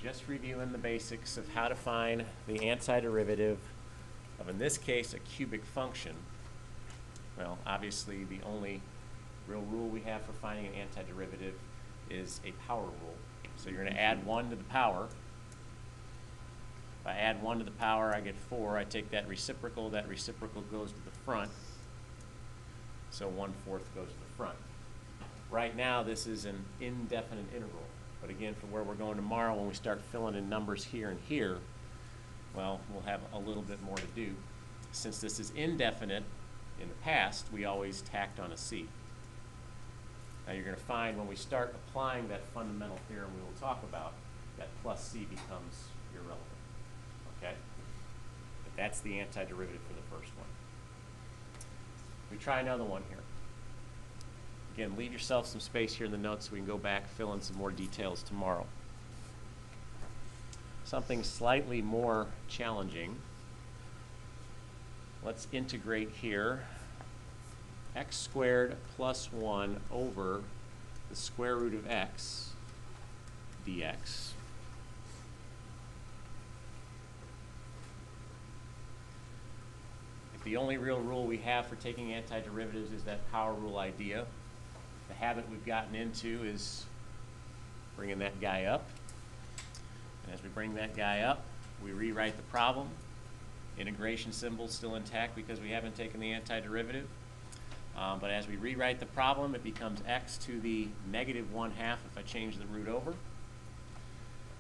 just reviewing the basics of how to find the antiderivative of, in this case, a cubic function. Well, obviously the only real rule we have for finding an antiderivative is a power rule. So you're going to add 1 to the power. If I add 1 to the power, I get 4. I take that reciprocal goes to the front. So 1/4 goes to the front. Right now, this is an indefinite integral. But again, for where we're going tomorrow, when we start filling in numbers here and here, well, we'll have a little bit more to do. Since this is indefinite, in the past, we always tacked on a c. Now you're going to find when we start applying that fundamental theorem we will talk about, that plus c becomes irrelevant. Okay? But that's the antiderivative for the first one. We try another one here. Again, leave yourself some space here in the notes so we can go back, fill in some more details tomorrow. Something slightly more challenging. Let's integrate here x squared plus 1 over the square root of x dx. If the only real rule we have for taking antiderivatives is that power rule idea, the habit we've gotten into is bringing that guy up. And as we bring that guy up, we rewrite the problem. Integration symbol's still intact because we haven't taken the antiderivative. But as we rewrite the problem, it becomes x to the -1/2 if I change the root over,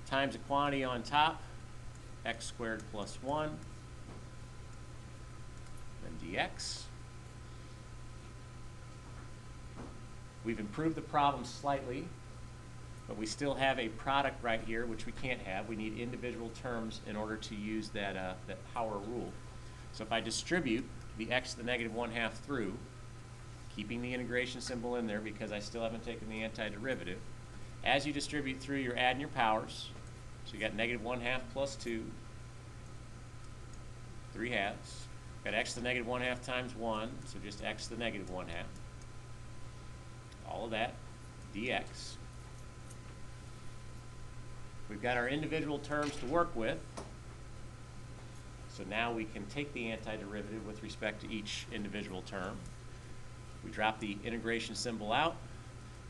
times a quantity on top, x squared plus 1, then dx. We've improved the problem slightly, but we still have a product right here, which we can't have. We need individual terms in order to use that, that power rule. So if I distribute the x to the -1/2 through, keeping the integration symbol in there because I still haven't taken the antiderivative, as you distribute through, you're adding your powers. So you got -1/2 plus 2, 3/2. Got x to the -1/2 times 1, so just x to the -1/2. All of that, dx. We've got our individual terms to work with, so now we can take the antiderivative with respect to each individual term. We drop the integration symbol out.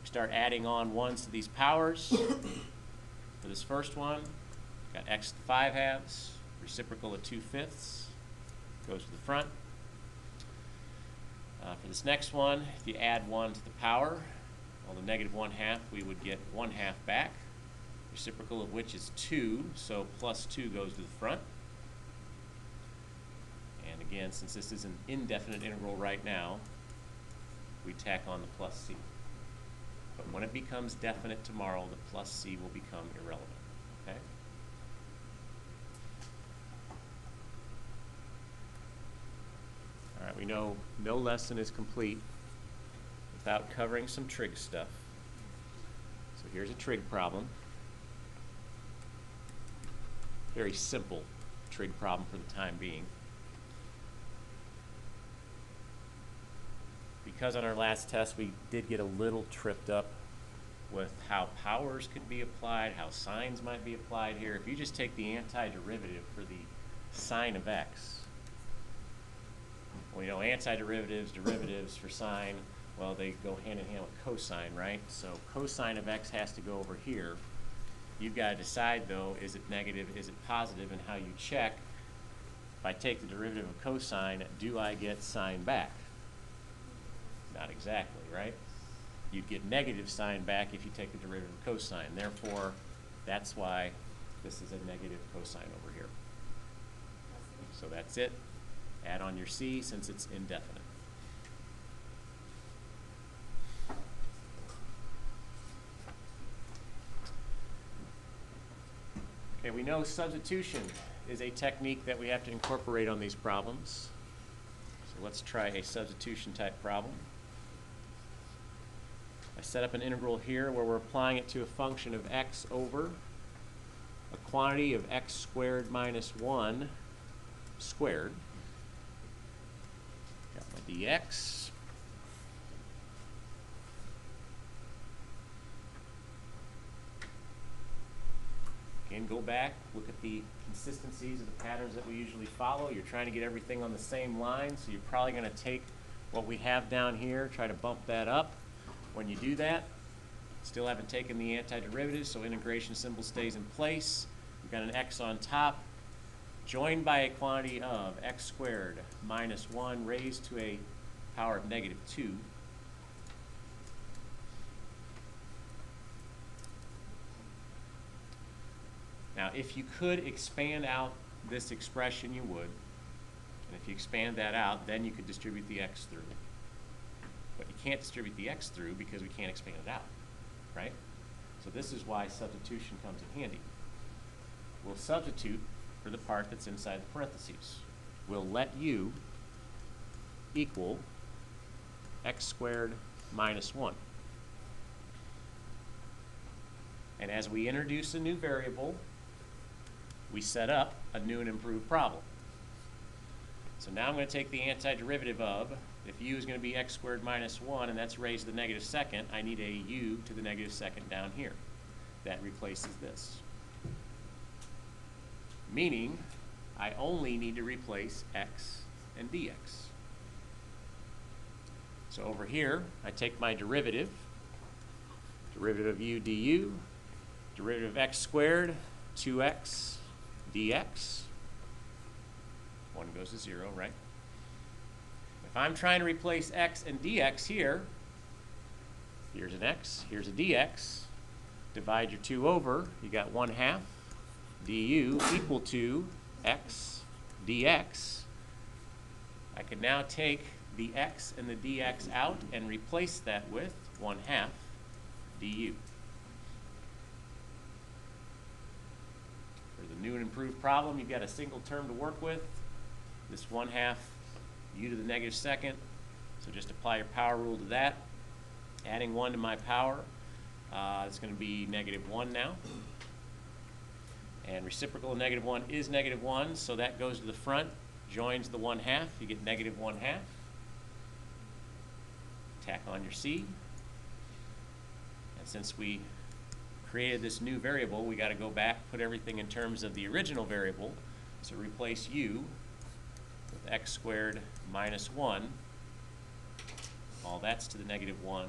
We start adding on 1s to these powers. For this first one, got x to the 5/2, reciprocal of 2/5, goes to the front. For this next one, if you add 1 to the power, well, the -1/2, we would get 1/2 back, reciprocal of which is 2, so plus 2 goes to the front. And again, since this is an indefinite integral right now, we tack on the plus c. But when it becomes definite tomorrow, the plus c will become irrelevant. Okay? All right, we know no lesson is complete without covering some trig stuff. So here's a trig problem. Very simple trig problem for the time being. Because on our last test we did get a little tripped up with how powers could be applied, how signs might be applied here. If you just take the antiderivative for the sine of x, well, you know, antiderivatives, derivatives for sine, well, they go hand in hand with cosine, right? So cosine of x has to go over here. You've got to decide, though, is it negative, is it positive, and how you check. If I take the derivative of cosine, do I get sine back? Not exactly, right? You'd get negative sine back if you take the derivative of cosine. Therefore, that's why this is a negative cosine over here. So that's it. Add on your c since it's indefinite. Okay, we know substitution is a technique that we have to incorporate on these problems. So let's try a substitution type problem. I set up an integral here where we're applying it to a function of x over a quantity of x squared minus 1 squared. Got my dx. Again, go back, look at the consistencies of the patterns that we usually follow. You're trying to get everything on the same line, so you're probably going to take what we have down here, try to bump that up. When you do that, still haven't taken the antiderivative, so integration symbol stays in place. We've got an x on top, joined by a quantity of x squared minus 1 raised to a power of negative 2. Now, if you could expand out this expression, you would. And if you expand that out, then you could distribute the x through. But you can't distribute the x through because we can't expand it out, right? So this is why substitution comes in handy. We'll substitute for the part that's inside the parentheses. We'll let u equal x squared minus 1. And as we introduce a new variable, we set up a new and improved problem. So now I'm going to take the antiderivative of, if u is going to be x squared minus 1, and that's raised to the negative second, I need a u to the negative second down here. That replaces this. Meaning, I only need to replace x and dx. So over here, I take my derivative, derivative of u du, derivative of x squared, 2x dx. 1 goes to 0, right? If I'm trying to replace x and dx here, here's an x, here's a dx. Divide your 2 over, you got 1/2 du equal to x dx. I can now take the x and the dx out and replace that with 1/2 du. For the new and improved problem, you've got a single term to work with. This 1/2 u to the negative second. So just apply your power rule to that. Adding 1 to my power, it's going to be -1 now. And reciprocal of -1 is -1, so that goes to the front, joins the 1/2. You get -1/2. Tack on your c. And since we created this new variable, we got to go back, put everything in terms of the original variable. So replace u with x squared minus 1. All that's to the -1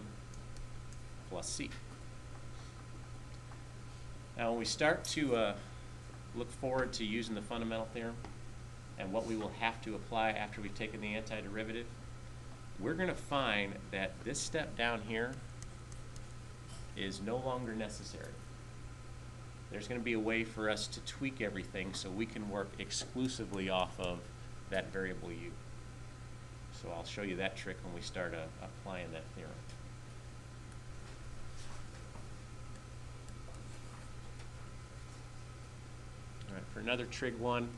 plus c. Now when we start to look forward to using the fundamental theorem and what we will have to apply after we've taken the antiderivative, we're going to find that this step down here is no longer necessary. There's going to be a way for us to tweak everything so we can work exclusively off of that variable u. So I'll show you that trick when we start applying that theorem. All right, for another trig one,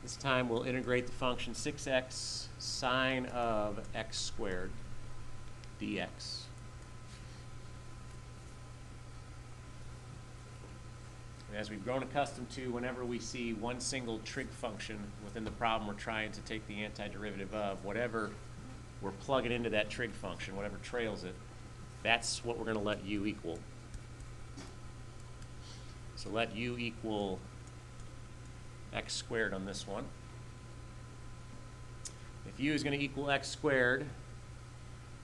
this time we'll integrate the function 6x sine of x squared dx. And as we've grown accustomed to, whenever we see one single trig function within the problem we're trying to take the antiderivative of, whatever we're plugging into that trig function, whatever trails it, that's what we're going to let u equal. So let u equal x squared on this one. If u is going to equal x squared,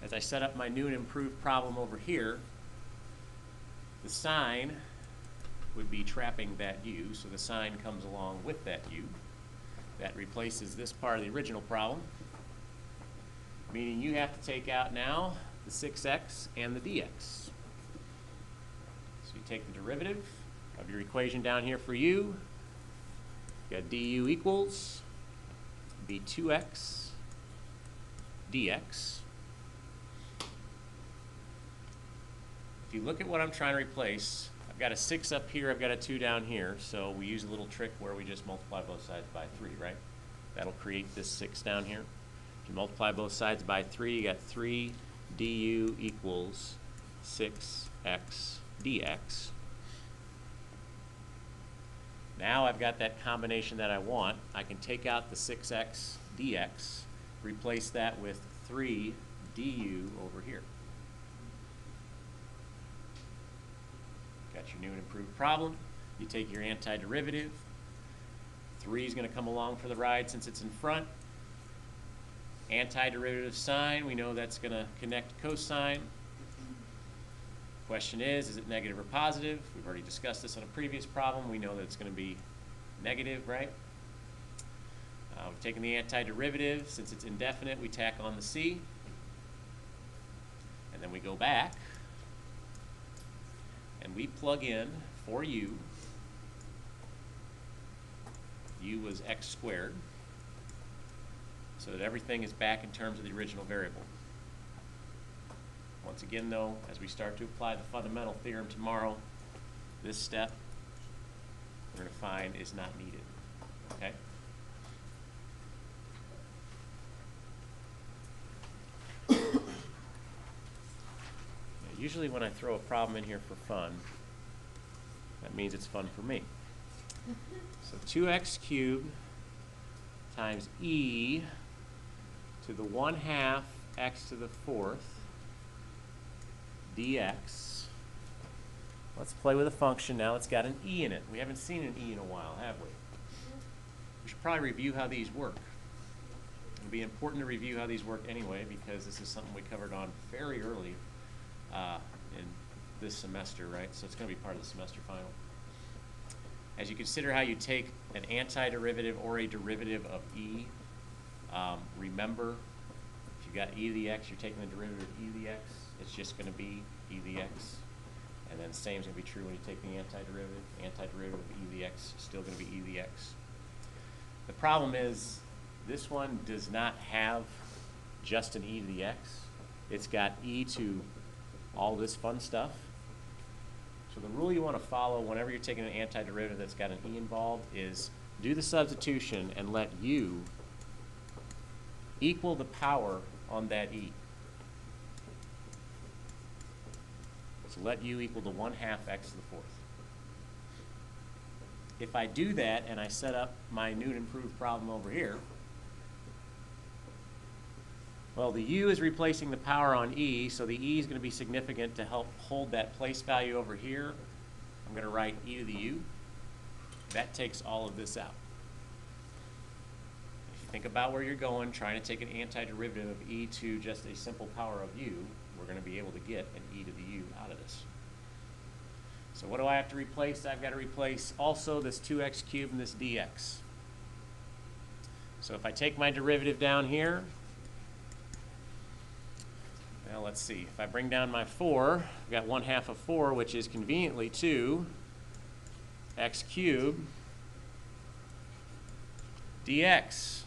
as I set up my new and improved problem over here, the sign would be trapping that u, so the sign comes along with that u. That replaces this part of the original problem, meaning you have to take out now the 6x and the dx. So you take the derivative of your equation down here for u. You got du equals be 2x dx. If you look at what I'm trying to replace, I've got a 6 up here, I've got a 2 down here, so we use a little trick where we just multiply both sides by 3, right? That'll create this 6 down here. If you multiply both sides by 3, you got 3 du equals 6x dx. Now I've got that combination that I want. I can take out the 6x dx, replace that with 3 du over here. Got your new and improved problem. You take your antiderivative. 3 is going to come along for the ride since it's in front. Antiderivative sign, we know that's going to connect cosine. Question is it negative or positive? We've already discussed this on a previous problem. We know that it's going to be negative, right? We've taken the antiderivative. Since it's indefinite, we tack on the c. And then we go back. And we plug in for u. U was x squared. So that everything is back in terms of the original variable. Once again, though, as we start to apply the fundamental theorem tomorrow, this step we're going to find is not needed. Okay? Usually when I throw a problem in here for fun, that means it's fun for me. So 2x cubed times e to the 1/2 x to the 4th dx. Let's play with a function now. It's got an e in it. We haven't seen an e in a while, have we? We should probably review how these work. It'll be important to review how these work anyway, because this is something we covered on very early in this semester, right? So it's going to be part of the semester final. As you consider how you take an antiderivative or a derivative of e, remember, if you've got e to the x, you're taking the derivative of e to the x. It's just going to be e to the x. And then same is going to be true when you take the antiderivative. Antiderivative of e to the x is still going to be e to the x. The problem is this one does not have just an e to the x. It's got e to all this fun stuff. So the rule you want to follow whenever you're taking an antiderivative that's got an e involved is do the substitution and let u equal the power on that e. So let u equal to 1/2 x to the 4th. If I do that and I set up my new and improved problem over here, well, the u is replacing the power on e, so the e is going to be significant to help hold that place value over here. I'm going to write e to the u. That takes all of this out. If you think about where you're going, trying to take an antiderivative of e to just a simple power of u, we're going to be able to get an e to the u out of this. So what do I have to replace? I've got to replace also this 2x cubed and this dx. So if I take my derivative down here, now let's see, if I bring down my 4, I've got 1/2 of 4, which is conveniently 2 x cubed dx.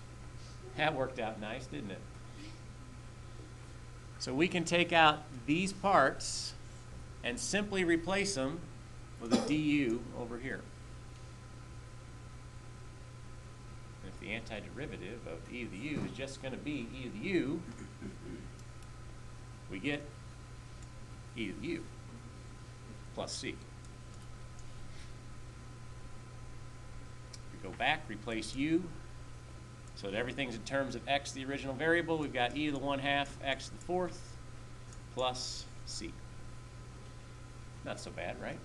That worked out nice, didn't it? So we can take out these parts and simply replace them with a du over here. And if the antiderivative of e to the u is just going to be e to the u, we get e to the u plus c. We go back, replace u, so that everything's in terms of x, the original variable. We've got e to the 1/2 x to the 4th plus c. Not so bad, right?